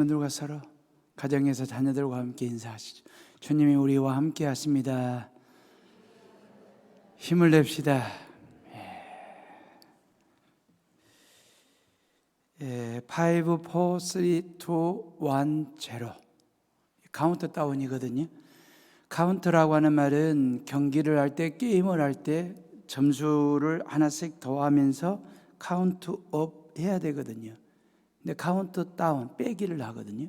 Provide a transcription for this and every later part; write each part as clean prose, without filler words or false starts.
여러분들과 서로 가정에서 자녀들과 함께 인사하시죠. 주님이 우리와 함께 하십니다. 힘을 냅시다. 5, 4, 3, 2, 1, 0 카운트 다운이거든요. 카운트라고 하는 말은 경기를 할 때, 게임을 할 때 점수를 하나씩 더하면서 카운트 업 해야 되거든요. 근데 카운트 다운, 빼기를 하거든요.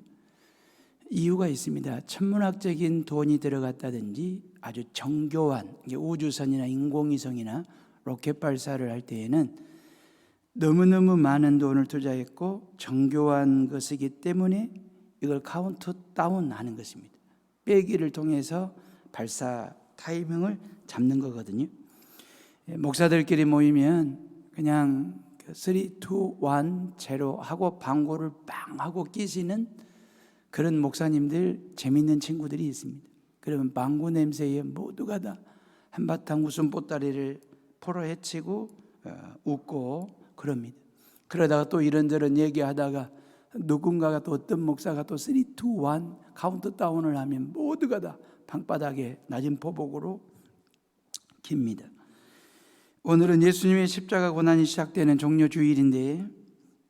이유가 있습니다. 천문학적인 돈이 들어갔다든지 아주 정교한 우주선이나 인공위성이나 로켓 발사를 할 때에는 너무너무 많은 돈을 투자했고 정교한 것이기 때문에 이걸 카운트 다운 하는 것입니다. 빼기를 통해서 발사 타이밍을 잡는 거거든요. 목사들끼리 모이면 그냥 3, 2, 1, 0 하고 방구를 빵 하고 끼시는 그런 목사님들, 재밌는 친구들이 있습니다. 그러면 방구 냄새에 모두가 다 한바탕 웃음 보따리를 포로헤치고 웃고 그럽니다. 그러다가 또 이런저런 얘기하다가 누군가가 또 어떤 목사가 또 3, 2, 1 카운트다운을 하면 모두가 다 방바닥에 낮은 보복으로 깁니다. 오늘은 예수님의 십자가 고난이 시작되는 종료주일인데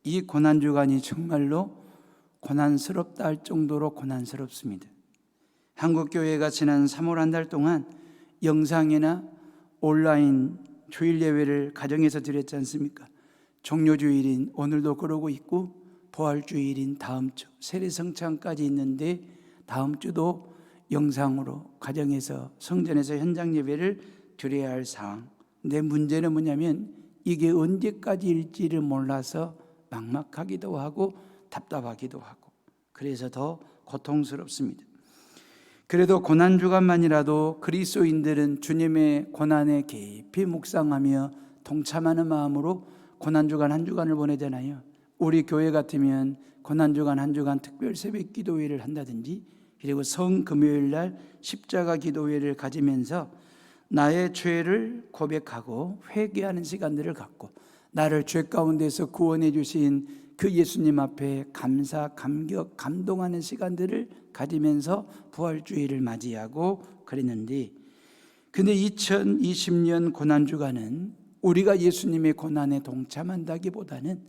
이 고난주간이 정말로 고난스럽다 할 정도로 고난스럽습니다. 한국교회가 지난 3월 한 달 동안 영상이나 온라인 주일 예배를 가정에서 드렸지 않습니까? 종료주일인 오늘도 그러고 있고 부활주일인 다음 주 세례성찬까지 있는데 다음 주도 영상으로 가정에서 성전에서 현장 예배를 드려야 할 상황. 근데 문제는 뭐냐면 이게 언제까지일지를 몰라서 막막하기도 하고 답답하기도 하고 그래서 더 고통스럽습니다. 그래도 고난주간만이라도 그리스도인들은 주님의 고난에 깊이 묵상하며 동참하는 마음으로 고난주간 한 주간을 보내잖아요. 우리 교회 같으면 고난주간 한 주간 특별 새벽 기도회를 한다든지 그리고 성금요일 날 십자가 기도회를 가지면서 나의 죄를 고백하고 회개하는 시간들을 갖고 나를 죄 가운데서 구원해 주신 그 예수님 앞에 감사, 감격, 감동하는 시간들을 가지면서 부활주의를 맞이하고 그랬는데 근데 2020년 고난주간은 우리가 예수님의 고난에 동참한다기보다는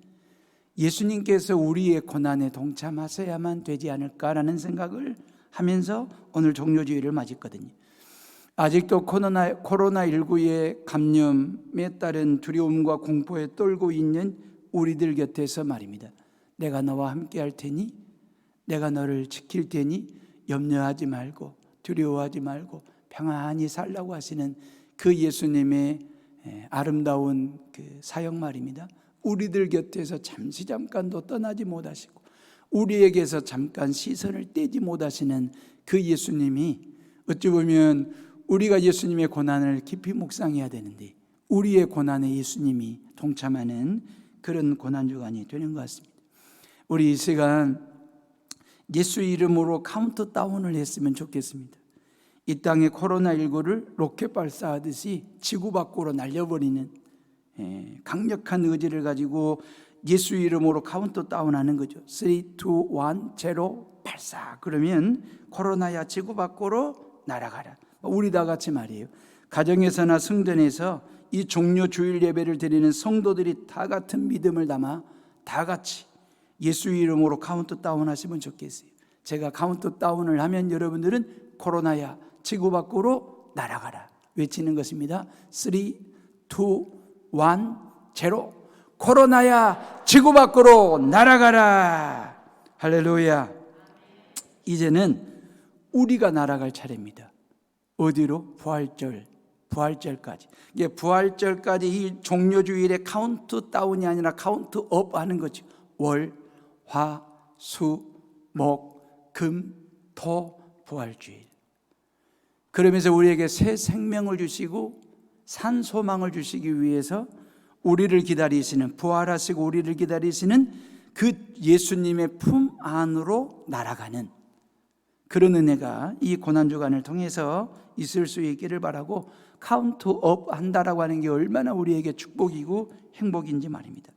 예수님께서 우리의 고난에 동참하셔야만 되지 않을까라는 생각을 하면서 오늘 종료주의를 맞았거든요. 아직도 코로나19의 감염에 따른 두려움과 공포에 떨고 있는 우리들 곁에서 말입니다. 내가 너와 함께 할 테니 내가 너를 지킬 테니 염려하지 말고 두려워하지 말고 평안히 살라고 하시는 그 예수님의 아름다운 그 사역 말입니다. 우리들 곁에서 잠깐도 떠나지 못하시고 우리에게서 잠깐 시선을 떼지 못하시는 그 예수님이 어찌 보면 우리가 예수님의 고난을 깊이 묵상해야 되는데 우리의 고난에 예수님이 동참하는 그런 고난주간이 되는 것 같습니다. 우리 이 시간 예수 이름으로 카운트다운을 했으면 좋겠습니다. 이 땅의 코로나19를 로켓 발사하듯이 지구 밖으로 날려버리는 강력한 의지를 가지고 예수 이름으로 카운트다운하는 거죠. 3, 2, 1, 0 발사. 그러면 코로나야 지구 밖으로 날아가라. 우리 다 같이 말이에요. 가정에서나 성전에서 이 종료 주일 예배를 드리는 성도들이 다 같은 믿음을 담아 다 같이 예수 이름으로 카운트다운 하시면 좋겠어요. 제가 카운트다운을 하면 여러분들은 코로나야 지구 밖으로 날아가라 외치는 것입니다. 3, 2, 1, 0 코로나야 지구 밖으로 날아가라. 할렐루야. 이제는 우리가 날아갈 차례입니다. 어디로? 부활절까지. 이게 부활절까지 이 종료주일의 카운트다운이 아니라 카운트업 하는 거죠. 월, 화, 수, 목, 금, 토, 부활주일. 그러면서 우리에게 새 생명을 주시고 산 소망을 주시기 위해서 우리를 기다리시는, 부활하시고 우리를 기다리시는 그 예수님의 품 안으로 날아가는 그런 은혜가 이 고난주간을 통해서 있을 수 있기를 바라고 카운트업 한다라고 하는 게 얼마나 우리에게 축복이고 행복인지 말입니다.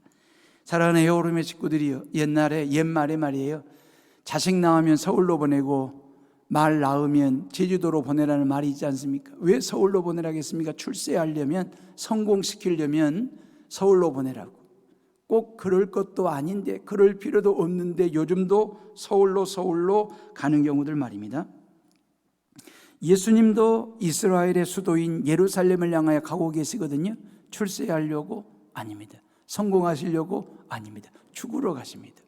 사랑하는 헤어룸의 식구들이요, 옛말에 말이에요. 자식 낳으면 서울로 보내고 말 낳으면 제주도로 보내라는 말이 있지 않습니까? 왜 서울로 보내라겠습니까? 출세하려면, 성공시키려면 서울로 보내라고. 꼭 그럴 것도 아닌데, 그럴 필요도 없는데 요즘도 서울로 가는 경우들 말입니다. 예수님도 이스라엘의 수도인 예루살렘을 향하여 가고 계시거든요. 출세하려고? 아닙니다. 성공하시려고? 아닙니다. 죽으러 가십니다.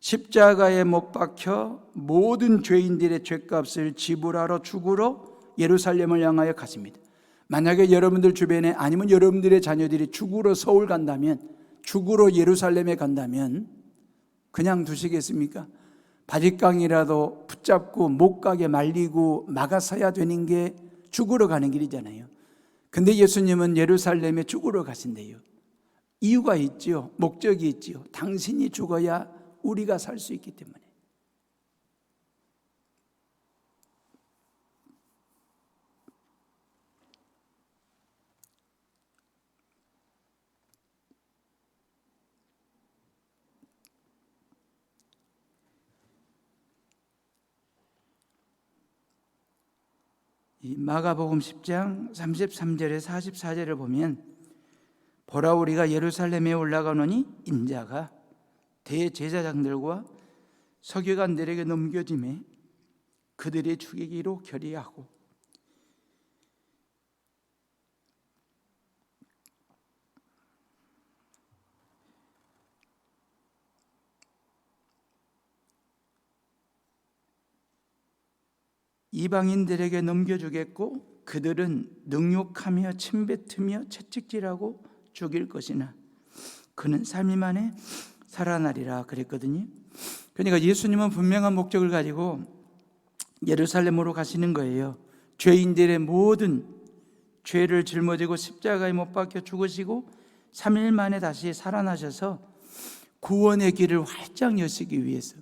십자가에 못 박혀 모든 죄인들의 죄값을 지불하러 죽으러 예루살렘을 향하여 가십니다. 만약에 여러분들 주변에, 아니면 여러분들의 자녀들이 죽으러 서울 간다면, 죽으러 예루살렘에 간다면 그냥 두시겠습니까? 바짓강이라도 붙잡고 못 가게 말리고 막아서야 되는 게 죽으러 가는 길이잖아요. 근데 예수님은 예루살렘에 죽으러 가신대요. 이유가 있지요. 목적이 있지요. 당신이 죽어야 우리가 살 수 있기 때문에. 이 마가복음 10장 33절에 44절을 보면, 보라 우리가 예루살렘에 올라가노니 인자가 대제사장들과 서기관들에게 넘겨짐에 그들이 죽이기로 결의하고 이방인들에게 넘겨주겠고 그들은 능욕하며 침뱉으며 채찍질하고 죽일 것이나 그는 3일 만에 살아나리라 그랬거든요. 그러니까 예수님은 분명한 목적을 가지고 예루살렘으로 가시는 거예요. 죄인들의 모든 죄를 짊어지고 십자가에 못 박혀 죽으시고 3일 만에 다시 살아나셔서 구원의 길을 활짝 여시기 위해서,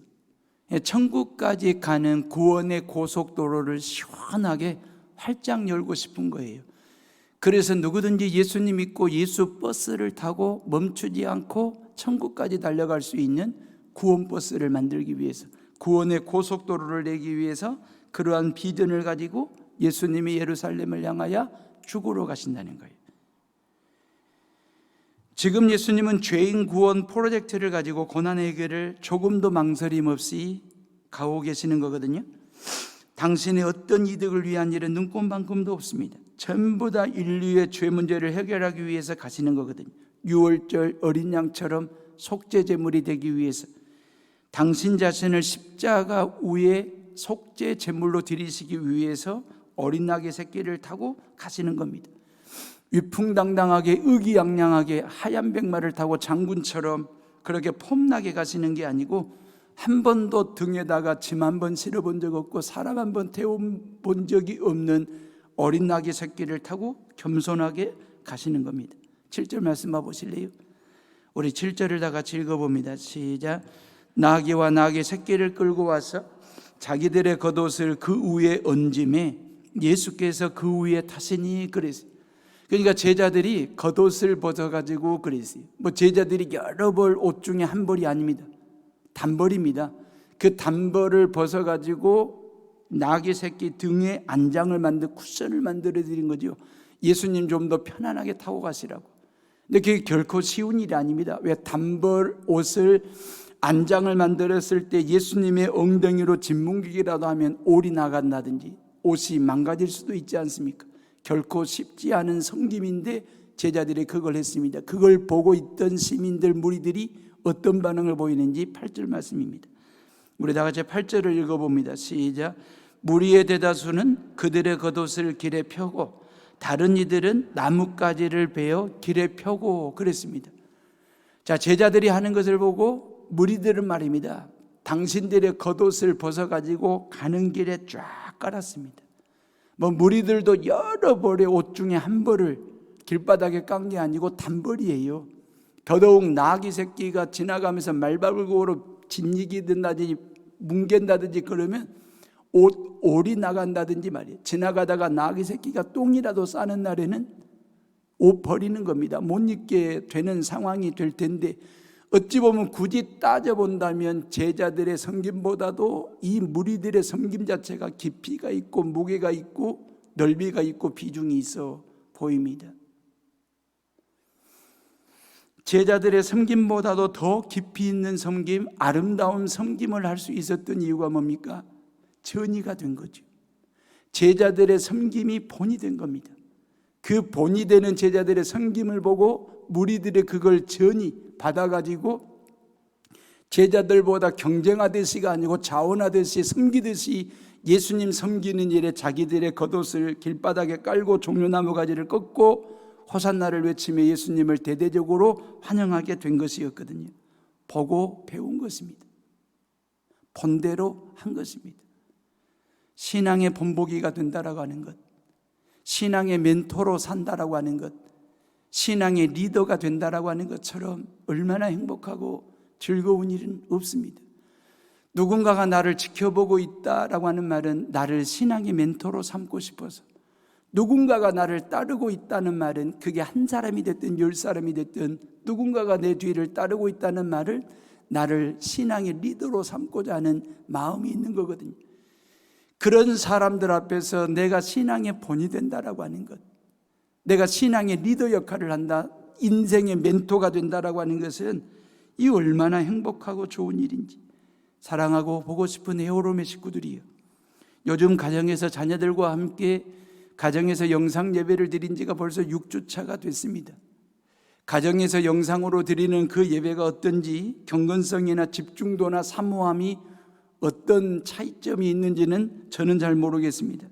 천국까지 가는 구원의 고속도로를 시원하게 활짝 열고 싶은 거예요. 그래서 누구든지 예수님 믿고 예수 버스를 타고 멈추지 않고 천국까지 달려갈 수 있는 구원 버스를 만들기 위해서, 구원의 고속도로를 내기 위해서 그러한 비전을 가지고 예수님이 예루살렘을 향하여 죽으러 가신다는 거예요. 지금 예수님은 죄인 구원 프로젝트를 가지고 고난 해결을 조금도 망설임 없이 가고 계시는 거거든요. 당신의 어떤 이득을 위한 일은 눈꼽만큼도 없습니다. 전부 다 인류의 죄 문제를 해결하기 위해서 가시는 거거든요. 유월절 어린 양처럼 속죄 제물이 되기 위해서, 당신 자신을 십자가 위에 속죄 제물로 드리시기 위해서 어린 나귀 새끼를 타고 가시는 겁니다. 위풍당당하게 의기양양하게 하얀 백마를 타고 장군처럼 그렇게 폼나게 가시는 게 아니고, 한 번도 등에다가 짐 한 번 실어본 적 없고 사람 한 번 태워본 적이 없는 어린 나귀 새끼를 타고 겸손하게 가시는 겁니다. 7절 말씀 봐보실래요? 우리 7절을 다 같이 읽어봅니다. 시작. 나귀와 나귀 새끼를 끌고 와서 자기들의 겉옷을 그 위에 얹음에 예수께서 그 위에 타시니 그랬어요. 그러니까 제자들이 겉옷을 벗어가지고 그랬어요. 제자들이 여러 벌 옷 중에 한 벌이 아닙니다. 단벌입니다. 그 단벌을 벗어가지고 나귀 새끼 등에 안장을 쿠션을 만들어 드린 거죠. 예수님 좀 더 편안하게 타고 가시라고. 근데 그게 결코 쉬운 일이 아닙니다. 왜? 단벌 옷을 안장을 만들었을 때 예수님의 엉덩이로 짓뭉기기라도 하면 올이 나간다든지 옷이 망가질 수도 있지 않습니까? 결코 쉽지 않은 섬김인데 제자들이 그걸 했습니다. 그걸 보고 있던 시민들, 무리들이 어떤 반응을 보이는지 8절 말씀입니다. 우리 다 같이 8절을 읽어봅니다. 시작. 무리의 대다수는 그들의 겉옷을 길에 펴고 다른 이들은 나뭇가지를 베어 길에 펴고 그랬습니다. 자, 제자들이 하는 것을 보고 무리들은 말입니다, 당신들의 겉옷을 벗어가지고 가는 길에 쫙 깔았습니다. 무리들도 여러 벌의 옷 중에 한 벌을 길바닥에 깐 게 아니고 단벌이에요. 더더욱 나귀 새끼가 지나가면서 말발굽으로 짓이기든지 뭉갠다든지 그러면 올이 나간다든지 말이에요. 지나가다가 나귀 새끼가 똥이라도 싸는 날에는 옷 버리는 겁니다. 못 입게 되는 상황이 될 텐데 어찌 보면 굳이 따져본다면 제자들의 섬김보다도 이 무리들의 섬김 자체가 깊이가 있고 무게가 있고 넓이가 있고 비중이 있어 보입니다. 제자들의 섬김보다도 더 깊이 있는 섬김, 아름다운 섬김을 할 수 있었던 이유가 뭡니까? 전이가 된 거죠. 제자들의 섬김이 본이 된 겁니다. 그 본이 되는 제자들의 섬김을 보고 무리들의 그걸 전이 받아가지고 제자들보다 경쟁하듯이가 아니고 자원하듯이 섬기듯이 예수님 섬기는 일에 자기들의 겉옷을 길바닥에 깔고 종려나무 가지를 꺾고 호산나를 외치며 예수님을 대대적으로 환영하게 된 것이었거든요. 보고 배운 것입니다. 본대로 한 것입니다. 신앙의 본보기가 된다라고 하는 것, 신앙의 멘토로 산다라고 하는 것, 신앙의 리더가 된다라고 하는 것처럼 얼마나 행복하고 즐거운 일은 없습니다. 누군가가 나를 지켜보고 있다라고 하는 말은 나를 신앙의 멘토로 삼고 싶어서, 누군가가 나를 따르고 있다는 말은 그게 한 사람이 됐든 10사람이 됐든 누군가가 내 뒤를 따르고 있다는 말을 나를 신앙의 리더로 삼고자 하는 마음이 있는 거거든요. 그런 사람들 앞에서 내가 신앙의 본이 된다라고 하는 것, 내가 신앙의 리더 역할을 한다, 인생의 멘토가 된다라고 하는 것은 이 얼마나 행복하고 좋은 일인지. 사랑하고 보고 싶은 에어롬의 식구들이요, 요즘 가정에서 자녀들과 함께 가정에서 영상 예배를 드린 지가 벌써 6주차가 됐습니다. 가정에서 영상으로 드리는 그 예배가 어떤지, 경건성이나 집중도나 사모함이 어떤 차이점이 있는지는 저는 잘 모르겠습니다.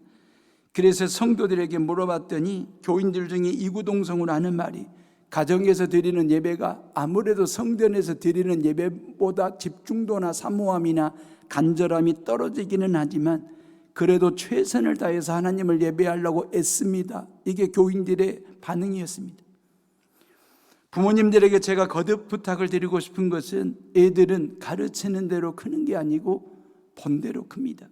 그래서 성도들에게 물어봤더니 교인들 중에 이구동성으로 하는 말이, 가정에서 드리는 예배가 아무래도 성전에서 드리는 예배보다 집중도나 사모함이나 간절함이 떨어지기는 하지만 그래도 최선을 다해서 하나님을 예배하려고 애씁니다. 이게 교인들의 반응이었습니다. 부모님들에게 제가 거듭 부탁을 드리고 싶은 것은, 애들은 가르치는 대로 크는 게 아니고 본대로 큽니다.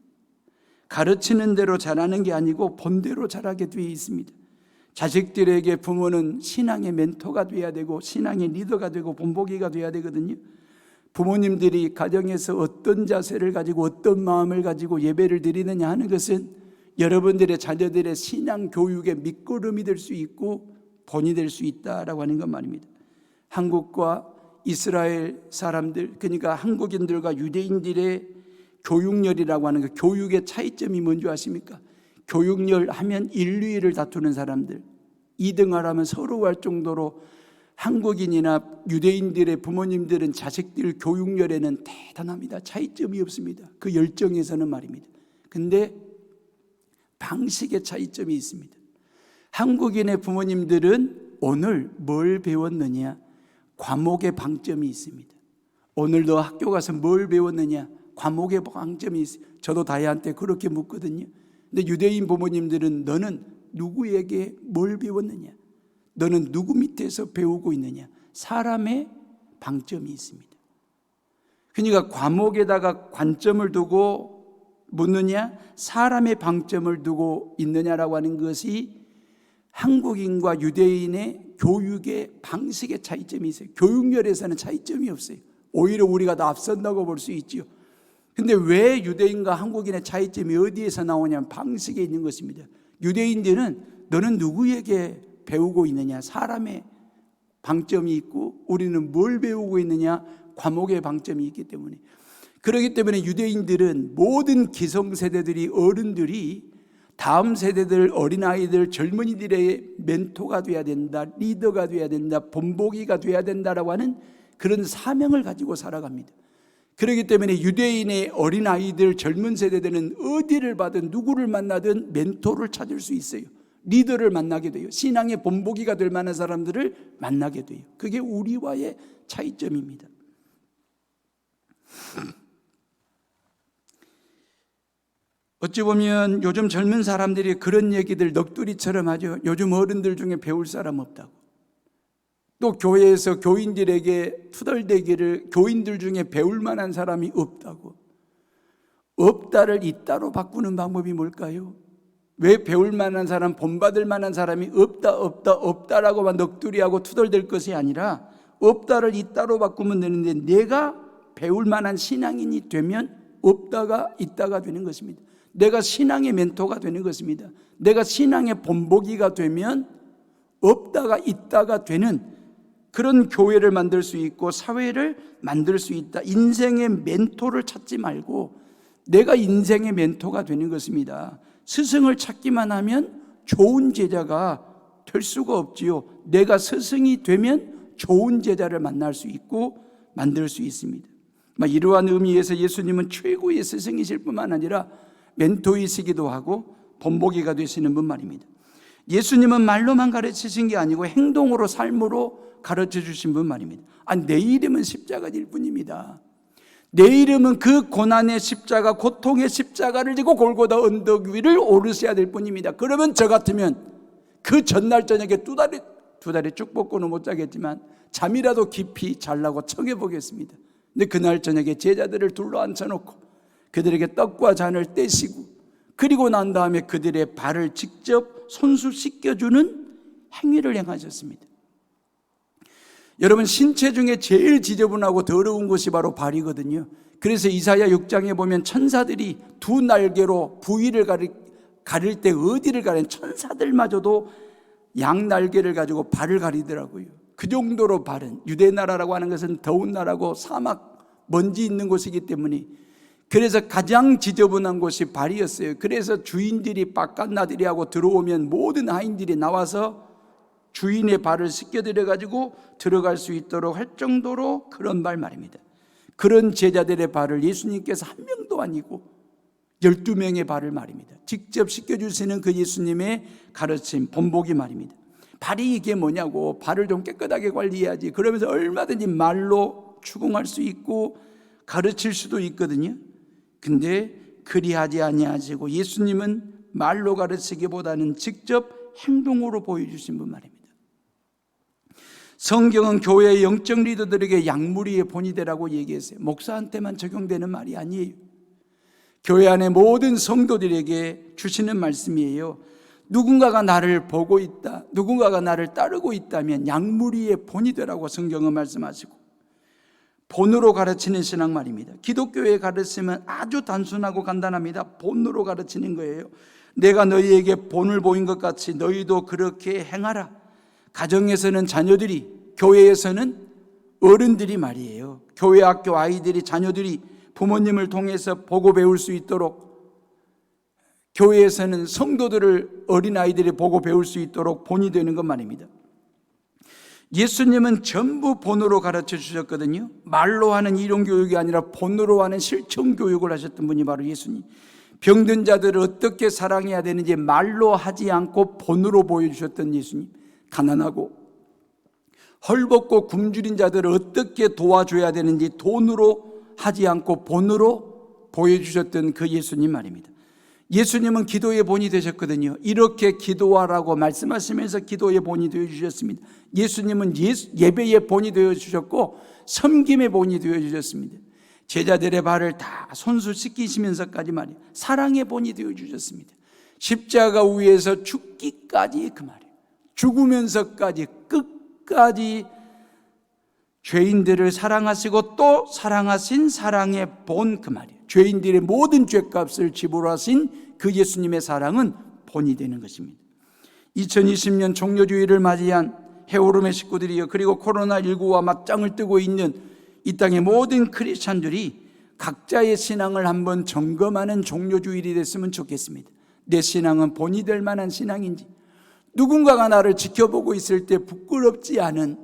가르치는 대로 자라는 게 아니고 본대로 자라게 되어 있습니다. 자식들에게 부모는 신앙의 멘토가 되어야 되고 신앙의 리더가 되고 본보기가 되어야 되거든요. 부모님들이 가정에서 어떤 자세를 가지고 어떤 마음을 가지고 예배를 드리느냐 하는 것은 여러분들의 자녀들의 신앙 교육의 밑거름이 될 수 있고 본이 될 수 있다라고 하는 것 말입니다. 한국과 이스라엘 사람들, 그러니까 한국인들과 유대인들의 교육열이라고 하는 것, 교육의 차이점이 뭔지 아십니까? 교육열 하면 인류애를 다투는 사람들, 2등하라면 서러워할 정도로 한국인이나 유대인들의 부모님들은 자식들 교육열에는 대단합니다. 차이점이 없습니다. 그 열정에서는 말입니다. 근데 방식의 차이점이 있습니다. 한국인의 부모님들은 오늘 뭘 배웠느냐, 과목의 방점이 있습니다. 오늘 너 학교 가서 뭘 배웠느냐, 과목의 방점이 있어요. 저도 다혜한테 그렇게 묻거든요. 근데 유대인 부모님들은 너는 누구에게 뭘 배웠느냐, 너는 누구 밑에서 배우고 있느냐, 사람의 방점이 있습니다. 그러니까 과목에다가 관점을 두고 묻느냐, 사람의 방점을 두고 있느냐라고 하는 것이 한국인과 유대인의 교육의 방식의 차이점이 있어요. 교육열에서는 차이점이 없어요. 오히려 우리가 더 앞선다고 볼 수 있죠. 근데 왜 유대인과 한국인의 차이점이 어디에서 나오냐면 방식에 있는 것입니다. 유대인들은 너는 누구에게 배우고 있느냐, 사람의 방점이 있고, 우리는 뭘 배우고 있느냐, 과목의 방점이 있기 때문에. 그렇기 때문에 유대인들은 모든 기성세대들이, 어른들이 다음 세대들, 어린아이들, 젊은이들의 멘토가 돼야 된다, 리더가 돼야 된다, 본보기가 돼야 된다라고 하는 그런 사명을 가지고 살아갑니다. 그렇기 때문에 유대인의 어린아이들, 젊은 세대들은 어디를 봐든 누구를 만나든 멘토를 찾을 수 있어요. 리더를 만나게 돼요. 신앙의 본보기가 될 만한 사람들을 만나게 돼요. 그게 우리와의 차이점입니다. 어찌 보면 요즘 젊은 사람들이 그런 얘기들 넋두리처럼 하죠. 요즘 어른들 중에 배울 사람 없다고. 또 교회에서 교인들에게 투덜대기를, 교인들 중에 배울 만한 사람이 없다고. 없다를 있다로 바꾸는 방법이 뭘까요? 왜 배울 만한 사람, 본받을 만한 사람이 없다라고만 넋두리하고 투덜댈 것이 아니라 없다를 있다로 바꾸면 되는데 내가 배울 만한 신앙인이 되면 없다가 있다가 되는 것입니다. 내가 신앙의 멘토가 되는 것입니다. 내가 신앙의 본보기가 되면 없다가 있다가 되는 그런 교회를 만들 수 있고 사회를 만들 수 있다. 인생의 멘토를 찾지 말고 내가 인생의 멘토가 되는 것입니다. 스승을 찾기만 하면 좋은 제자가 될 수가 없지요. 내가 스승이 되면 좋은 제자를 만날 수 있고 만들 수 있습니다. 이러한 의미에서 예수님은 최고의 스승이실 뿐만 아니라 멘토이시기도 하고 본보기가 되시는 분 말입니다. 예수님은 말로만 가르치신 게 아니고 행동으로 삶으로 가르쳐 주신 분 말입니다. 내 이름은 십자가일 뿐입니다. 내 이름은 그 고난의 십자가, 고통의 십자가를 지고 골고다 언덕 위를 오르셔야 될 뿐입니다. 그러면 저 같으면 그 전날 저녁에 두 다리 쭉 뻗고는 못 자겠지만 잠이라도 깊이 자려고 청해 보겠습니다. 근데 그날 저녁에 제자들을 둘러 앉혀놓고 그들에게 떡과 잔을 떼시고 그리고 난 다음에 그들의 발을 직접 손수 씻겨주는 행위를 행하셨습니다. 여러분, 신체 중에 제일 지저분하고 더러운 곳이 바로 발이거든요. 그래서 이사야 6장에 보면 천사들이 두 날개로 부위를 가릴 때 어디를 가리는 천사들마저도 양 날개를 가지고 발을 가리더라고요. 그 정도로 발은, 유대 나라라고 하는 것은 더운 나라고 사막 먼지 있는 곳이기 때문에 그래서 가장 지저분한 곳이 발이었어요. 그래서 주인들이 바깥 나들이 하고 들어오면 모든 하인들이 나와서 주인의 발을 씻겨드려 가지고 들어갈 수 있도록 할 정도로 그런 발 말입니다. 그런 제자들의 발을 예수님께서 한 명도 아니고 12명의 발을 말입니다. 직접 씻겨주시는 그 예수님의 가르침, 본보기 말입니다. 발이 이게 뭐냐고, 발을 좀 깨끗하게 관리해야지. 그러면서 얼마든지 말로 추궁할 수 있고 가르칠 수도 있거든요. 근데 그리하지 아니하시고 예수님은 말로 가르치기보다는 직접 행동으로 보여주신 분 말입니다. 성경은 교회의 영적 리더들에게 양무리의 본이 되라고 얘기했어요. 목사한테만 적용되는 말이 아니에요. 교회 안의 모든 성도들에게 주시는 말씀이에요. 누군가가 나를 보고 있다, 누군가가 나를 따르고 있다면 양무리의 본이 되라고 성경은 말씀하시고 본으로 가르치는 신앙 말입니다. 기독교의 가르침은 아주 단순하고 간단합니다. 본으로 가르치는 거예요. 내가 너희에게 본을 보인 것 같이 너희도 그렇게 행하라. 가정에서는 자녀들이, 교회에서는 어른들이 말이에요. 교회 학교 아이들이, 자녀들이 부모님을 통해서 보고 배울 수 있도록, 교회에서는 성도들을, 어린아이들이 보고 배울 수 있도록 본이 되는 것 말입니다. 예수님은 전부 본으로 가르쳐 주셨거든요. 말로 하는 이론교육이 아니라 본으로 하는 실천교육을 하셨던 분이 바로 예수님. 병든 자들을 어떻게 사랑해야 되는지 말로 하지 않고 본으로 보여주셨던 예수님. 가난하고 헐벗고 굶주린 자들을 어떻게 도와줘야 되는지 돈으로 하지 않고 본으로 보여주셨던 그 예수님 말입니다. 예수님은 기도의 본이 되셨거든요. 이렇게 기도하라고 말씀하시면서 기도의 본이 되어주셨습니다. 예수님은 예배의 본이 되어주셨고 섬김의 본이 되어주셨습니다. 제자들의 발을 다 손수 씻기시면서까지 말이에요. 사랑의 본이 되어주셨습니다. 십자가 위에서 죽기까지 그 말이에요. 죽으면서까지 끝까지 죄인들을 사랑하시고 또 사랑하신 사랑의 본 그 말이에요. 죄인들의 모든 죄값을 지불하신 그 예수님의 사랑은 본이 되는 것입니다. 2020년 종료주의를 맞이한 해오름의 식구들이요, 그리고 코로나19와 맞짱을 뜨고 있는 이 땅의 모든 크리스찬들이 각자의 신앙을 한번 점검하는 종료주일이 됐으면 좋겠습니다. 내 신앙은 본이 될 만한 신앙인지, 누군가가 나를 지켜보고 있을 때 부끄럽지 않은,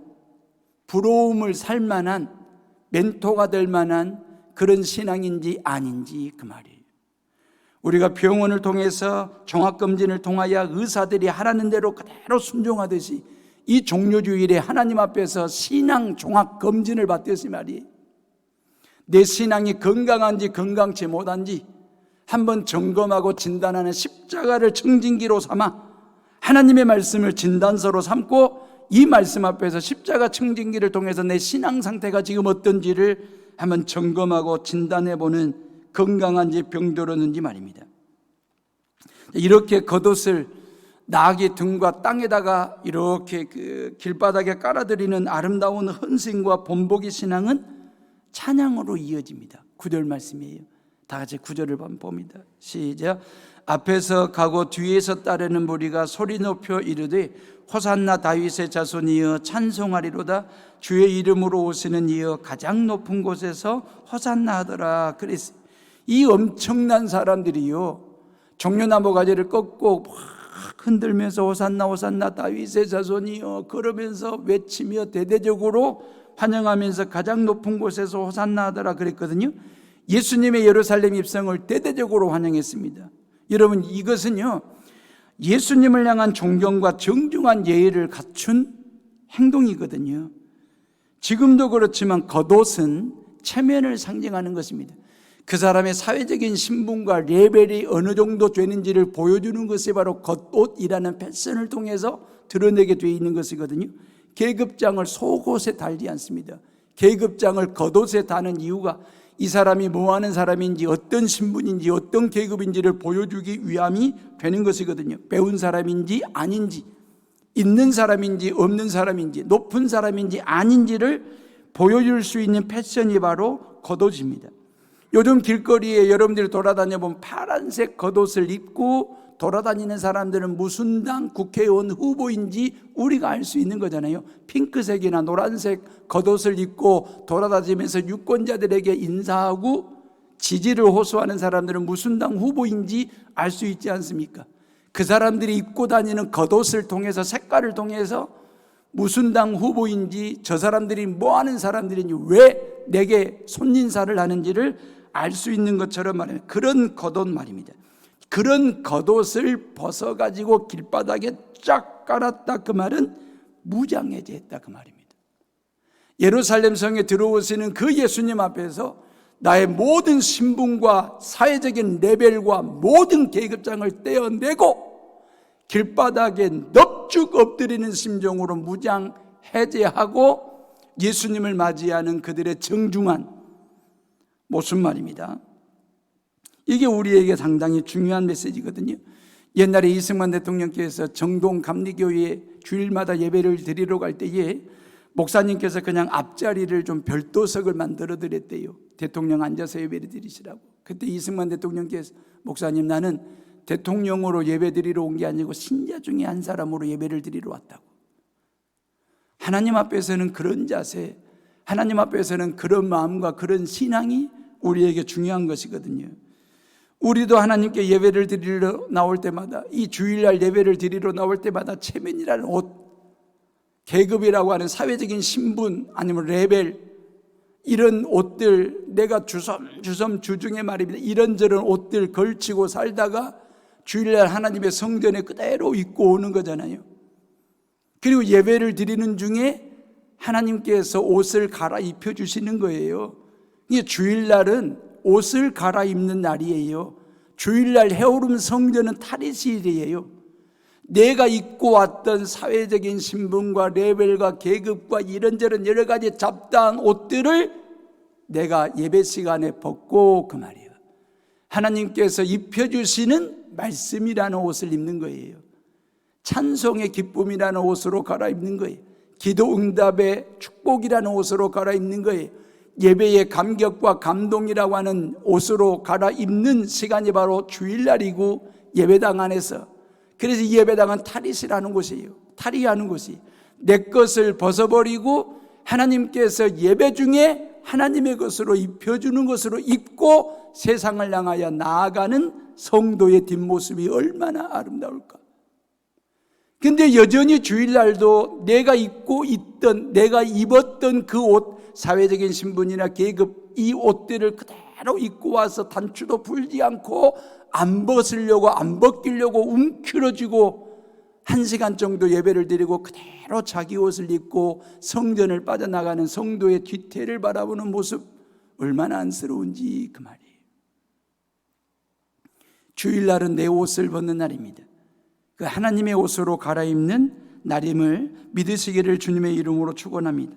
부러움을 살 만한, 멘토가 될 만한 그런 신앙인지 아닌지 그 말이에요. 우리가 병원을 통해서 종합검진을 통하여 의사들이 하라는 대로 그대로 순종하듯이 이 종료주일에 하나님 앞에서 신앙 종합검진을 받듯이 말이에요. 내 신앙이 건강한지 건강치 못한지 한번 점검하고 진단하는 십자가를 청진기로 삼아 하나님의 말씀을 진단서로 삼고 이 말씀 앞에서 십자가 청진기를 통해서 내 신앙 상태가 지금 어떤지를 한번 점검하고 진단해보는, 건강한지 병들었는지 말입니다. 이렇게 겉옷을 나귀 등과 땅에다가 이렇게 그 길바닥에 깔아드리는 아름다운 헌신과 본보기 신앙은 찬양으로 이어집니다. 9절 말씀이에요. 다 같이 9절을 봅니다. 시작. 앞에서 가고 뒤에서 따르는 무리가 소리 높여 이르되 호산나 다윗의 자손이여 찬송하리로다. 주의 이름으로 오시는 이여 가장 높은 곳에서 호산나 하더라. 그랬어요. 이 엄청난 사람들이요, 종려나무 가지를 꺾고 막 흔들면서 호산나 호산나 다윗의 자손이여 그러면서 외치며 대대적으로 환영하면서 가장 높은 곳에서 호산나 하더라 그랬거든요. 예수님의 예루살렘 입성을 대대적으로 환영했습니다. 여러분, 이것은요, 예수님을 향한 존경과 정중한 예의를 갖춘 행동이거든요. 지금도 그렇지만 겉옷은 체면을 상징하는 것입니다. 그 사람의 사회적인 신분과 레벨이 어느 정도 되는지를 보여주는 것이 바로 겉옷이라는 패션을 통해서 드러내게 되어 있는 것이거든요. 계급장을 속옷에 달지 않습니다. 계급장을 겉옷에 다는 이유가 이 사람이 뭐하는 사람인지, 어떤 신분인지, 어떤 계급인지를 보여주기 위함이 되는 것이거든요. 배운 사람인지 아닌지, 있는 사람인지 없는 사람인지, 높은 사람인지 아닌지를 보여줄 수 있는 패션이 바로 겉옷입니다. 요즘 길거리에 여러분들이 돌아다녀 보면 파란색 겉옷을 입고 돌아다니는 사람들은 무슨 당 국회의원 후보인지 우리가 알 수 있는 거잖아요. 핑크색이나 노란색 겉옷을 입고 돌아다니면서 유권자들에게 인사하고 지지를 호소하는 사람들은 무슨 당 후보인지 알 수 있지 않습니까? 그 사람들이 입고 다니는 겉옷을 통해서, 색깔을 통해서 무슨 당 후보인지, 저 사람들이 뭐 하는 사람들인지, 왜 내게 손인사를 하는지를 알 수 있는 것처럼 말해요. 그런 겉옷 말입니다. 그런 겉옷을 벗어가지고 길바닥에 쫙 깔았다, 그 말은 무장해제했다 그 말입니다. 예루살렘 성에 들어오시는 그 예수님 앞에서 나의 모든 신분과 사회적인 레벨과 모든 계급장을 떼어내고 길바닥에 넙죽 엎드리는 심정으로 무장해제하고 예수님을 맞이하는 그들의 정중한 모습 말입니다. 이게 우리에게 상당히 중요한 메시지거든요. 옛날에 이승만 대통령께서 정동 감리교회에 주일마다 예배를 드리러 갈 때에 목사님께서 그냥 앞자리를 좀 별도석을 만들어 드렸대요. 대통령 앉아서 예배를 드리시라고. 그때 이승만 대통령께서, 목사님, 나는 대통령으로 예배 드리러 온 게 아니고 신자 중에 한 사람으로 예배를 드리러 왔다고. 하나님 앞에서는 그런 자세, 하나님 앞에서는 그런 마음과 그런 신앙이 우리에게 중요한 것이거든요. 우리도 하나님께 예배를 드리러 나올 때마다, 이 주일날 예배를 드리러 나올 때마다 체면이라는 옷, 계급이라고 하는 사회적인 신분 아니면 레벨, 이런 옷들, 내가 주섬주섬 주중에 말입니다, 이런저런 옷들 걸치고 살다가 주일날 하나님의 성전에 그대로 입고 오는 거잖아요. 그리고 예배를 드리는 중에 하나님께서 옷을 갈아입혀 주시는 거예요. 이게 주일날은 옷을 갈아입는 날이에요. 주일날 헤어름 성전은 탈의실이에요. 내가 입고 왔던 사회적인 신분과 레벨과 계급과 이런저런 여러 가지 잡다한 옷들을 내가 예배 시간에 벗고, 그 말이에요, 하나님께서 입혀주시는 말씀이라는 옷을 입는 거예요. 찬송의 기쁨이라는 옷으로 갈아입는 거예요. 기도 응답의 축복이라는 옷으로 갈아입는 거예요. 예배의 감격과 감동이라고 하는 옷으로 갈아입는 시간이 바로 주일날이고 예배당 안에서, 그래서 이 예배당은 탈의시라는 곳이에요. 탈의하는 곳이, 내 것을 벗어버리고 하나님께서 예배 중에 하나님의 것으로 입혀주는 것으로 입고 세상을 향하여 나아가는 성도의 뒷모습이 얼마나 아름다울까. 근데 여전히 주일날도 내가 입고 있던, 내가 입었던 그 옷, 사회적인 신분이나 계급, 이 옷들을 그대로 입고 와서 단추도 풀지 않고 안 벗으려고, 안 벗기려고 움츠러지고 1시간 정도 예배를 드리고 그대로 자기 옷을 입고 성전을 빠져나가는 성도의 뒤태를 바라보는 모습, 얼마나 안쓰러운지 그 말이에요. 주일날은 내 옷을 벗는 날입니다. 그 하나님의 옷으로 갈아입는 날임을 믿으시기를 주님의 이름으로 축원합니다.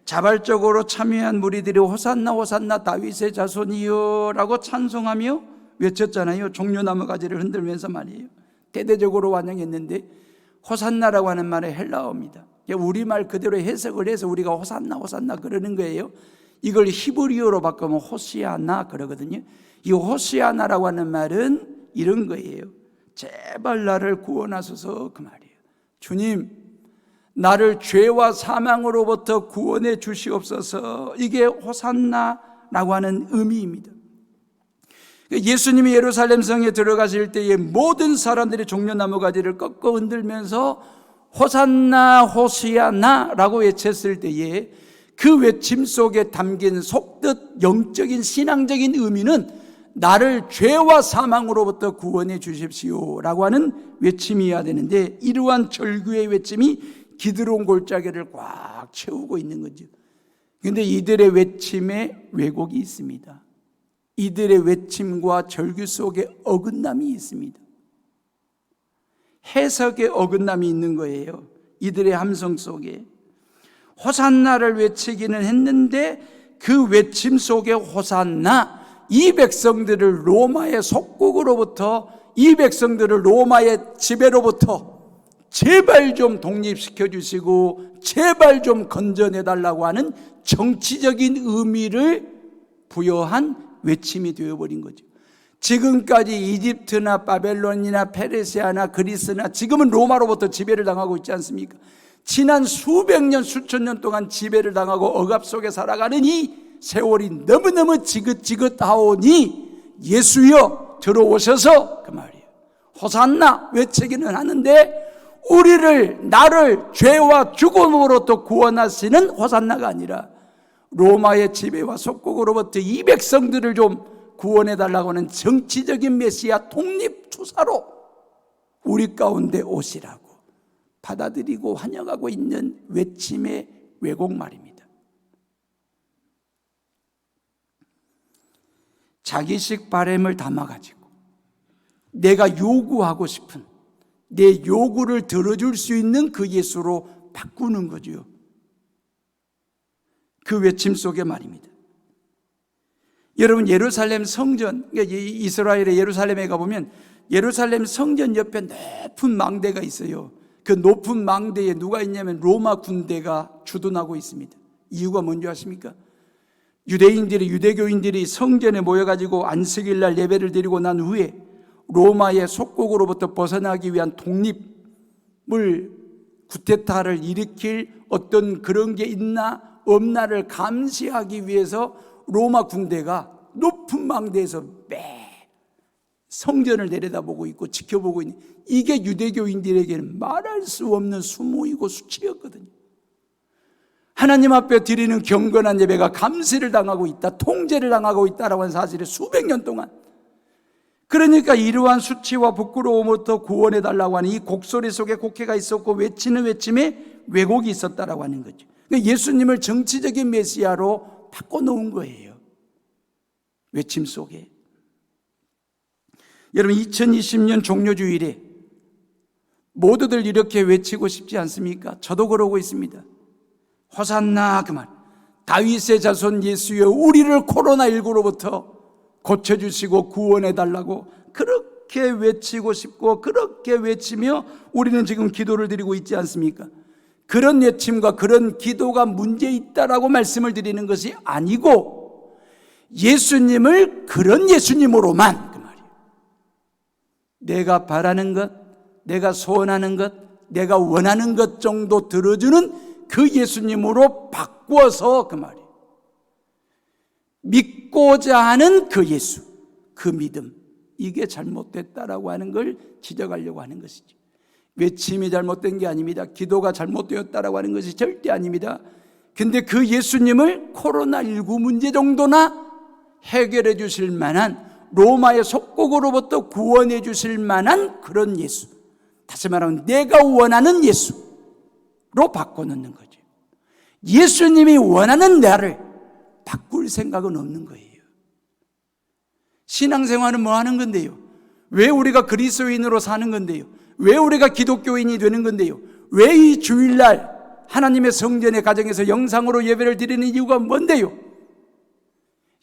자발적으로 참여한 무리들이 호산나 호산나 다윗의 자손이여 라고 찬송하며 외쳤잖아요. 종려나무 가지를 흔들면서 말이에요. 대대적으로 완영했는데 호산나라고 하는 말은 헬라어입니다. 우리말 그대로 해석을 해서 우리가 호산나 호산나 그러는 거예요. 이걸 히브리어로 바꾸면 호시아나 그러거든요. 이 호시아나라고 하는 말은 이런 거예요. 제발 나를 구원하소서 그 말이에요. 주님, 나를 죄와 사망으로부터 구원해 주시옵소서. 이게 호산나라고 하는 의미입니다. 예수님이 예루살렘 성에 들어가실 때에 모든 사람들이 종려나무 가지를 꺾어 흔들면서 호산나 호시아나라고 외쳤을 때에 그 외침 속에 담긴 속뜻 영적인 신앙적인 의미는 나를 죄와 사망으로부터 구원해 주십시오 라고 하는 외침이어야 되는데, 이러한 절규의 외침이 기드론 골짜기를 꽉 채우고 있는 거죠. 그런데 이들의 외침에 왜곡이 있습니다. 이들의 외침과 절규 속에 어긋남이 있습니다. 해석에 어긋남이 있는 거예요. 이들의 함성 속에 호산나를 외치기는 했는데 그 외침 속에 호산나, 이 백성들을 로마의 속국으로부터, 이 백성들을 로마의 지배로부터 제발 좀 독립시켜 주시고 제발 좀 건져내달라고 하는 정치적인 의미를 부여한 외침이 되어버린 거죠. 지금까지 이집트나 바벨론이나 페르시아나 그리스나 지금은 로마로부터 지배를 당하고 있지 않습니까? 지난 수백 년 수천 년 동안 지배를 당하고 억압 속에 살아가는 이 세월이 너무너무 지긋지긋하오니 예수여 들어오셔서 그 말이에요. 호산나 외치기는 하는데 나를 죄와 죽음으로부터 구원하시는 호산나가 아니라 로마의 지배와 속국으로부터 이 백성들을 좀 구원해달라고 하는 정치적인 메시아 독립투사로 우리 가운데 오시라고 받아들이고 환영하고 있는 외침의 왜곡 말입니다. 자기식 바램을 담아가지고 내가 요구하고 싶은 내 요구를 들어줄 수 있는 그 예수로 바꾸는 거죠. 그 외침 속에 말입니다. 여러분, 예루살렘 성전, 이스라엘의 예루살렘에 가보면 예루살렘 성전 옆에 높은 망대가 있어요. 그 높은 망대에 누가 있냐면 로마 군대가 주둔하고 있습니다. 이유가 뭔지 아십니까? 유대교인들이 성전에 모여가지고 안식일 날 예배를 드리고 난 후에 로마의 속국으로부터 벗어나기 위한 독립을, 쿠데타를 일으킬 어떤 그런 게 있나 없나를 감시하기 위해서 로마 군대가 높은 망대에서 매 성전을 내려다보고 있고 지켜보고 있는, 이게 유대교인들에게는 말할 수 없는 수모이고 수치였거든요. 하나님 앞에 드리는 경건한 예배가 감시를 당하고 있다, 통제를 당하고 있다라고 하는 사실을 수백 년 동안, 그러니까 이러한 수치와 부끄러움부터 구원해달라고 하는 이 곡소리 속에 곡해가 있었고 외치는 외침에 왜곡이 있었다라고 하는 거죠. 그러니까 예수님을 정치적인 메시아로 바꿔놓은 거예요. 외침 속에. 여러분, 2020년 종료주일에 모두들 이렇게 외치고 싶지 않습니까? 저도 그러고 있습니다. 호산나 그 말, 다윗의 자손 예수여 우리를 코로나19로부터 고쳐주시고 구원해달라고 그렇게 외치고 싶고 그렇게 외치며 우리는 지금 기도를 드리고 있지 않습니까? 그런 외침과 그런 기도가 문제 있다라고 말씀을 드리는 것이 아니고 예수님을 그런 예수님으로만, 그 말이에요. 내가 바라는 것, 내가 소원하는 것, 내가 원하는 것 정도 들어주는 그 예수님으로 바꾸어서, 그 말이에요. 믿고자 하는 그 예수, 그 믿음, 이게 잘못됐다라고 하는 걸 지적하려고 하는 것이죠. 외침이 잘못된 게 아닙니다. 기도가 잘못되었다라고 하는 것이 절대 아닙니다. 근데 그 예수님을 코로나19 문제 정도나 해결해 주실 만한, 로마의 속국으로부터 구원해 주실 만한 그런 예수, 다시 말하면 내가 원하는 예수로 바꿔놓는 거죠. 예수님이 원하는 나를 바꿀 생각은 없는 거예요. 신앙생활은 뭐 하는 건데요? 왜 우리가 그리스도인으로 사는 건데요? 왜 우리가 기독교인이 되는 건데요? 왜 이 주일날 하나님의 성전의 가정에서 영상으로 예배를 드리는 이유가 뭔데요?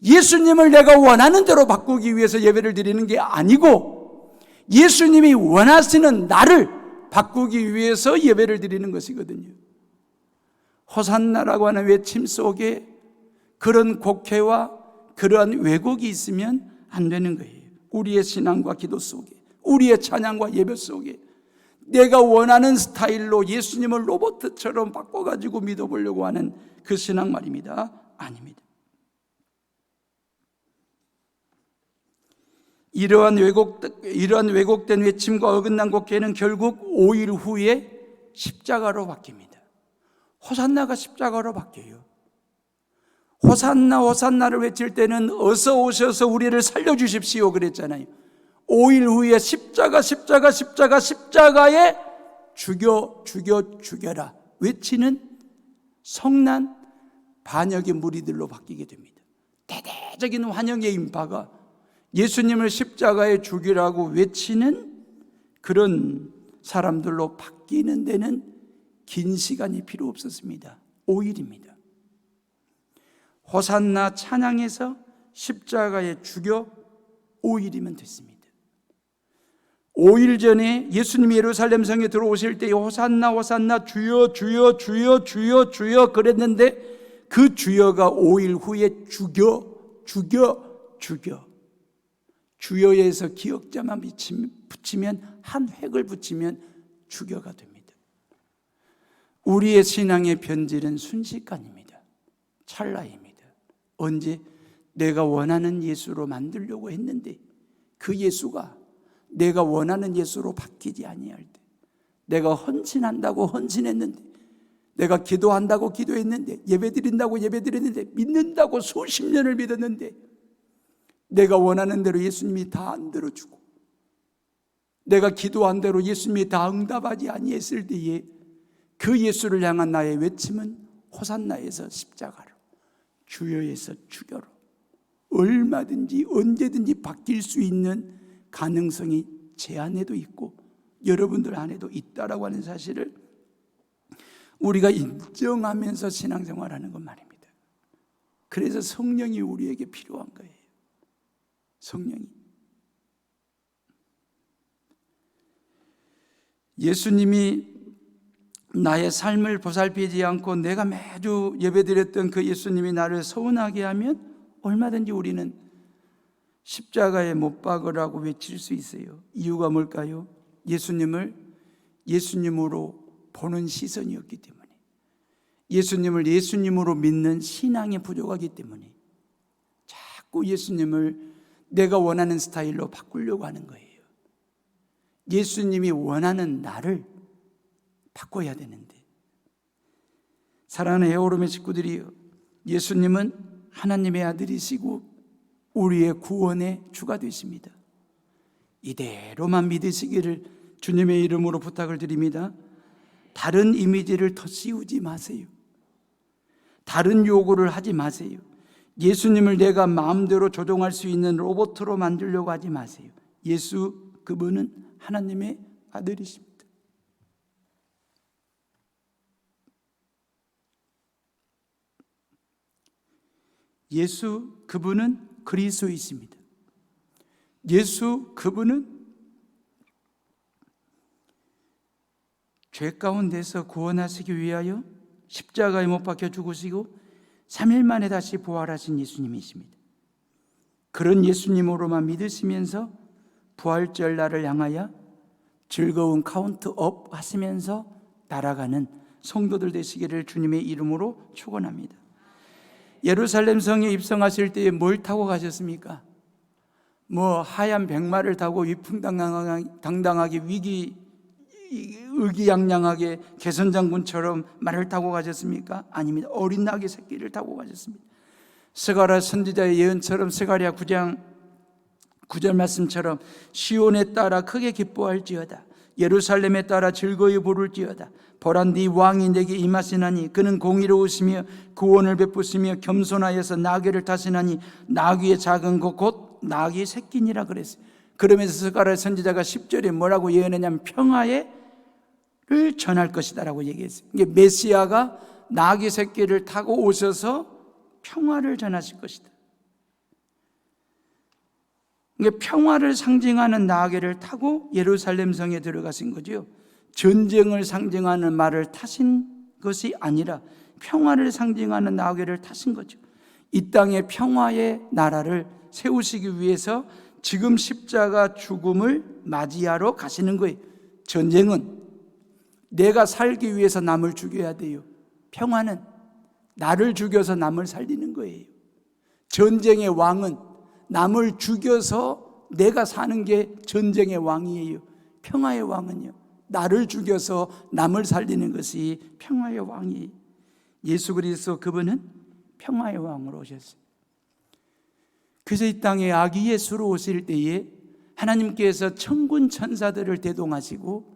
예수님을 내가 원하는 대로 바꾸기 위해서 예배를 드리는 게 아니고 예수님이 원하시는 나를 바꾸기 위해서 예배를 드리는 것이거든요. 호산나라고 하는 외침 속에 그런 곡해와 그러한 왜곡이 있으면 안 되는 거예요. 우리의 신앙과 기도 속에, 우리의 찬양과 예배 속에 내가 원하는 스타일로 예수님을 로봇처럼 바꿔가지고 믿어보려고 하는 그 신앙 말입니다. 아닙니다. 이러한 왜곡된 외침과 어긋난 곡해는 결국 5일 후에 십자가로 바뀝니다. 호산나가 십자가로 바뀌어요. 호산나 호산나를 외칠 때는 어서 오셔서 우리를 살려주십시오 그랬잖아요. 5일 후에 십자가에 죽여라 외치는 성난 반역의 무리들로 바뀌게 됩니다. 대대적인 환영의 인파가 예수님을 십자가에 죽이라고 외치는 그런 사람들로 바뀌는 데는 긴 시간이 필요 없었습니다. 5일입니다. 호산나 찬양에서 십자가에 죽여 5일이면 됐습니다. 5일 전에 예수님이 예루살렘 성에 들어오실 때 호산나 호산나 주여 주여 주여 주여 주여 그랬는데 그 주여가 5일 후에 죽여 주여에서 기억자만 붙이면 한 획을 붙이면 죽여가 됩니다. 우리의 신앙의 변질은 순식간입니다. 찰나입니다. 언제 내가 원하는 예수로 만들려고 했는데 그 예수가 내가 원하는 예수로 바뀌지 아니할 때, 내가 헌신한다고 헌신했는데, 내가 기도한다고 기도했는데, 예배드린다고 예배드렸는데, 믿는다고 수십 년을 믿었는데 내가 원하는 대로 예수님이 다 안 들어주고 내가 기도한 대로 예수님이 다 응답하지 아니했을 때에 그 예수를 향한 나의 외침은 호산나에서 십자가로, 주여에서 죽여로 얼마든지 언제든지 바뀔 수 있는 가능성이 제 안에도 있고 여러분들 안에도 있다라고 하는 사실을 우리가 인정하면서 신앙생활하는 것 말입니다. 그래서 성령이 우리에게 필요한 거예요. 성령이. 예수님이 나의 삶을 보살피지 않고 내가 매주 예배드렸던 그 예수님이 나를 서운하게 하면 얼마든지 우리는 십자가에 못 박으라고 외칠 수 있어요. 이유가 뭘까요? 예수님을 예수님으로 보는 시선이었기 때문에, 예수님을 예수님으로 믿는 신앙이 부족하기 때문에 자꾸 예수님을 내가 원하는 스타일로 바꾸려고 하는 거예요. 예수님이 원하는 나를 바꿔야 되는데, 사랑하는 에어로의 식구들이, 예수님은 하나님의 아들이시고 우리의 구원의 주가 되십니다. 이대로만 믿으시기를 주님의 이름으로 부탁을 드립니다. 다른 이미지를 더 씌우지 마세요. 다른 요구를 하지 마세요. 예수님을 내가 마음대로 조종할 수 있는 로봇으로 만들려고 하지 마세요. 예수, 그분은 하나님의 아들이십니다. 예수, 그분은 그리스도이십니다. 예수, 그분은 죄 가운데서 구원하시기 위하여 십자가에 못 박혀 죽으시고 3일 만에 다시 부활하신 예수님이십니다. 그런 예수님으로만 믿으시면서 부활절 날을 향하여 즐거운 카운트업 하시면서 날아가는 성도들 되시기를 주님의 이름으로 축원합니다. 예루살렘 성에 입성하실 때에 뭘 타고 가셨습니까? 하얀 백마를 타고 위풍당당하게 의기양양하게 개선장군처럼 말을 타고 가셨습니까? 아닙니다. 어린 낙의 새끼를 타고 가셨습니다. 스가랴 선지자의 예언처럼 스가랴 9장 9절 말씀처럼 시온에 따라 크게 기뻐할지어다, 예루살렘에 따라 즐거이 부를지어다. 보라, 네 왕이 내게 임하시나니 그는 공의로우시며 구원을 베푸시며 겸손하여서 나귀를 타시나니 나귀의 작은 것 곧 나귀 새끼니라 그랬어요. 그러면서 스가랴 선지자가 10절에 뭐라고 예언했냐면 평화를 전할 것이다라고 얘기했어요. 이게 메시아가 나귀 새끼를 타고 오셔서 평화를 전하실 것이다. 평화를 상징하는 나귀를 타고 예루살렘 성에 들어가신 거죠. 전쟁을 상징하는 말을 타신 것이 아니라 평화를 상징하는 나귀를 타신 거죠. 이 땅에 평화의 나라를 세우시기 위해서 지금 십자가 죽음을 맞이하러 가시는 거예요. 전쟁은 내가 살기 위해서 남을 죽여야 돼요. 평화는 나를 죽여서 남을 살리는 거예요. 전쟁의 왕은 남을 죽여서 내가 사는 게 전쟁의 왕이에요. 평화의 왕은요, 나를 죽여서 남을 살리는 것이 평화의 왕이에요. 예수 그리스도 그분은 평화의 왕으로 오셨어요. 그래서 이 땅에 아기 예수로 오실 때에 하나님께서 천군 천사들을 대동하시고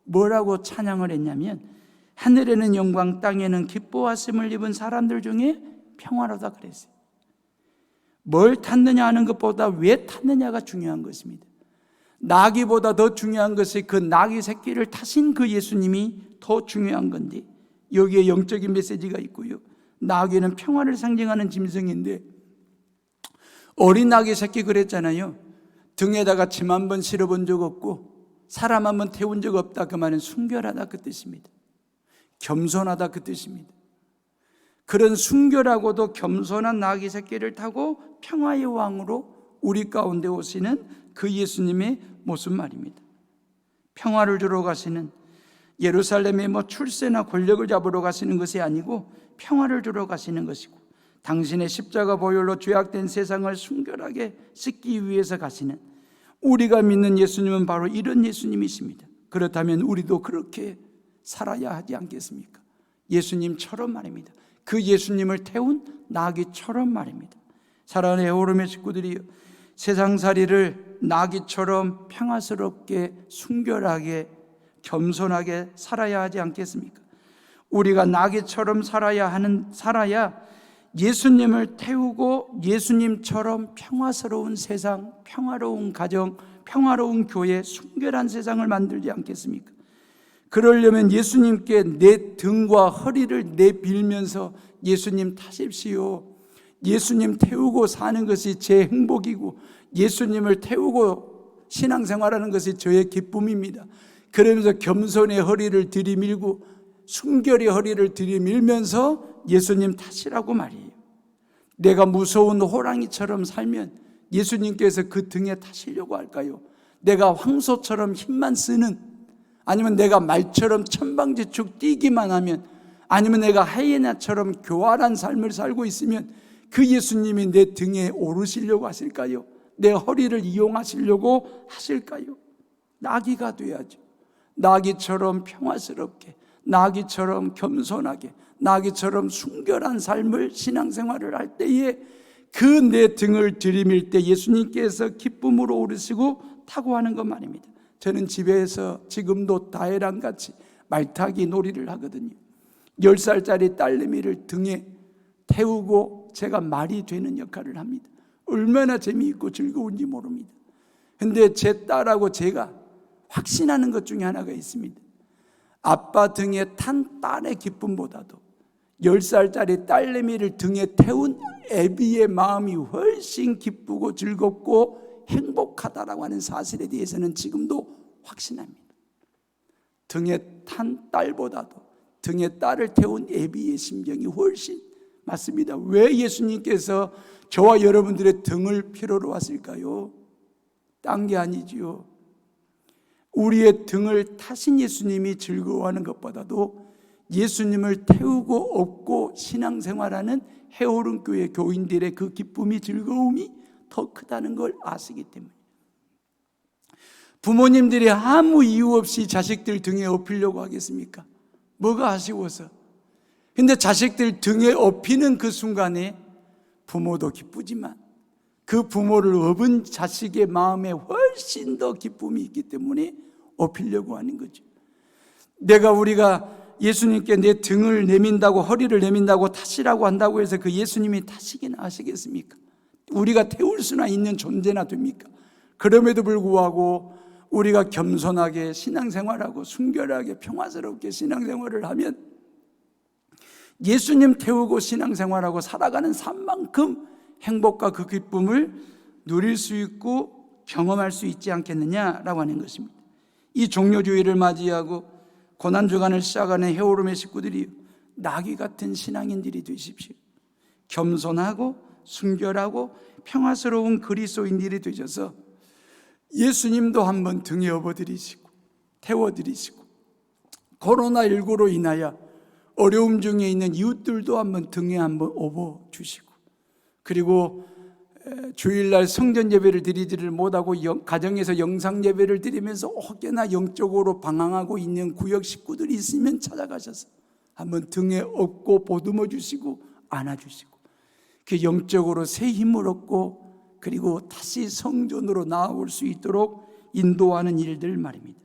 뭐라고 찬양을 했냐면, 하늘에는 영광 땅에는 기뻐하심을 입은 사람들 중에 평화로다 그랬어요. 뭘 탔느냐 하는 것보다 왜 탔느냐가 중요한 것입니다. 나귀보다 더 중요한 것이 그 나귀 새끼를 타신 그 예수님이 더 중요한 건데, 여기에 영적인 메시지가 있고요. 나귀는 평화를 상징하는 짐승인데, 어린 나귀 새끼 그랬잖아요. 등에다가 침 한 번 실어본 적 없고 사람 한 번 태운 적 없다. 그 말은 순결하다 그 뜻입니다. 겸손하다 그 뜻입니다. 그런 순결하고도 겸손한 나귀 새끼를 타고 평화의 왕으로 우리 가운데 오시는 그 예수님의 모습 말입니다. 평화를 주러 가시는, 예루살렘에 출세나 권력을 잡으러 가시는 것이 아니고 평화를 주러 가시는 것이고, 당신의 십자가 보혈로 죄악된 세상을 순결하게 씻기 위해서 가시는, 우리가 믿는 예수님은 바로 이런 예수님이십니다. 그렇다면 우리도 그렇게 살아야 하지 않겠습니까? 예수님처럼 말입니다. 그 예수님을 태운 나귀처럼 말입니다. 사랑하는 에오름의 식구들이 세상살이를 나귀처럼 평화스럽게 순결하게 겸손하게 살아야 하지 않겠습니까? 우리가 나귀처럼 살아야 예수님을 태우고 예수님처럼 평화스러운 세상, 평화로운 가정, 평화로운 교회, 순결한 세상을 만들지 않겠습니까? 그러려면 예수님께 내 등과 허리를 내밀면서 예수님 타십시오, 예수님 태우고 사는 것이 제 행복이고 예수님을 태우고 신앙생활하는 것이 저의 기쁨입니다. 그러면서 겸손의 허리를 들이밀고 순결의 허리를 들이밀면서 예수님 타시라고 말이에요. 내가 무서운 호랑이처럼 살면 예수님께서 그 등에 타시려고 할까요? 내가 황소처럼 힘만 쓰는, 아니면 내가 말처럼 천방지축 뛰기만 하면, 아니면 내가 하이에나처럼 교활한 삶을 살고 있으면 그 예수님이 내 등에 오르시려고 하실까요? 내 허리를 이용하시려고 하실까요? 나귀가 돼야죠. 나귀처럼 평화스럽게, 나귀처럼 겸손하게, 나귀처럼 순결한 삶을, 신앙생활을 할 때에 그 내 등을 들이밀 때 예수님께서 기쁨으로 오르시고 타고 하는 것 말입니다. 저는 집에서 지금도 다혜랑같이 말타기 놀이를 하거든요. 10살짜리 딸내미를 등에 태우고 제가 말이 되는 역할을 합니다. 얼마나 재미있고 즐거운지 모릅니다. 근데 제 딸하고 제가 확신하는 것 중에 하나가 있습니다. 아빠 등에 탄 딸의 기쁨보다도 10살짜리 딸내미를 등에 태운 애비의 마음이 훨씬 기쁘고 즐겁고 행복하다라고 하는 사실에 대해서는 지금도 확신합니다. 등에 탄 딸보다도 등에 딸을 태운 애비의 심정이 훨씬 맞습니다. 왜 예수님께서 저와 여러분들의 등을 필요로 하실까요? 딴 게 아니지요. 우리의 등을 타신 예수님이 즐거워하는 것보다도 예수님을 태우고 업고 신앙생활하는 해오름교회 교인들의 그 기쁨이, 즐거움이 더 크다는 걸 아시기 때문에, 부모님들이 아무 이유 없이 자식들 등에 업히려고 하겠습니까? 뭐가 아쉬워서? 근데 자식들 등에 업히는 그 순간에 부모도 기쁘지만 그 부모를 업은 자식의 마음에 훨씬 더 기쁨이 있기 때문에 업히려고 하는 거죠. 우리가 예수님께 내 등을 내민다고, 허리를 내민다고, 타시라고 한다고 해서 그 예수님이 타시기나 하시겠습니까? 우리가 태울 수나 있는 존재나 됩니까? 그럼에도 불구하고 우리가 겸손하게 신앙생활하고 순결하게 평화스럽게 신앙생활을 하면 예수님 태우고 신앙생활하고 살아가는 삶만큼 행복과 그 기쁨을 누릴 수 있고 경험할 수 있지 않겠느냐라고 하는 것입니다. 이 종료주의를 맞이하고 고난주간을 시작하는 헤어룸의 식구들이 나귀 같은 신앙인들이 되십시오. 겸손하고 순결하고 평화스러운 그리스도인들이 되셔서 예수님도 한번 등에 업어드리시고 태워드리시고 코로나19로 인하여 어려움 중에 있는 이웃들도 한번 등에 한번 업어주시고, 그리고 주일날 성전 예배를 드리지를 못하고 가정에서 영상 예배를 드리면서 혹여나 영적으로 방황하고 있는 구역 식구들이 있으면 찾아가셔서 한번 등에 업고 보듬어 주시고 안아주시고, 그 영적으로 새 힘을 얻고 그리고 다시 성전으로 나아올 수 있도록 인도하는 일들 말입니다.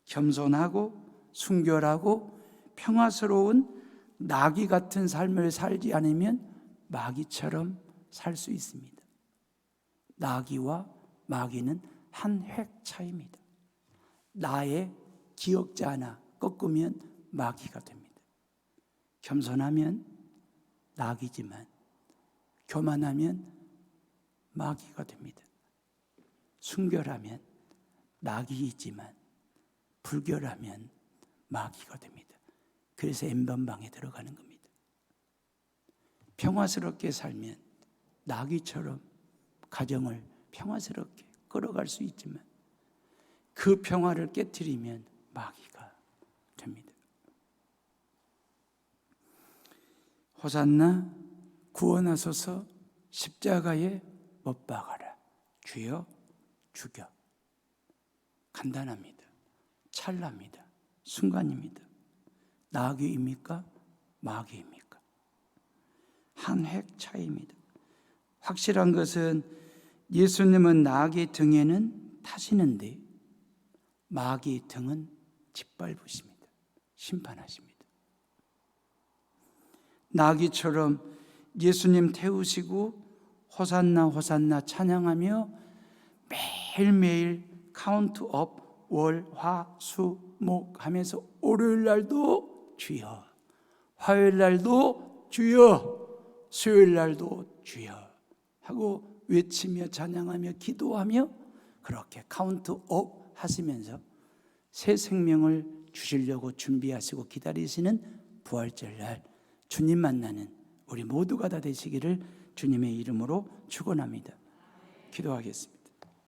겸손하고 순결하고 평화스러운 나귀 같은 삶을 살지 않으면 마귀처럼 살 수 있습니다. 나귀와 마귀는 한 획 차이입니다. 나의 기억자 하나 꺾으면 마귀가 됩니다. 겸손하면 나귀지만 교만하면 마귀가 됩니다. 순결하면 나귀이지만 불결하면 마귀가 됩니다. 그래서 N번방에 들어가는 겁니다. 평화스럽게 살면 나귀처럼 가정을 평화스럽게 끌어갈 수 있지만 그 평화를 깨트리면 마귀가 됩니다. 호산나 구원하소서, 십자가에 못 박아라, 주여 죽여. 간단합니다. 찰나입니다. 순간입니다. 나귀입니까? 마귀입니까? 한 획 차이입니다. 확실한 것은 예수님은 나귀 등에는 타시는데 마귀 등은 짓밟으십니다. 심판하십니다. 나귀처럼 예수님 태우시고 호산나 호산나 찬양하며 매일매일 카운트업 월, 화, 수, 목 하면서 월요일 날도 주여, 화요일 날도 주여, 수요일 날도 주여 하고 외치며 찬양하며 기도하며 그렇게 카운트업 하시면서 새 생명을 주시려고 준비하시고 기다리시는 부활절 날 주님 만나는 우리 모두가 다 되시기를 주님의 이름으로 축원합니다. 기도하겠습니다.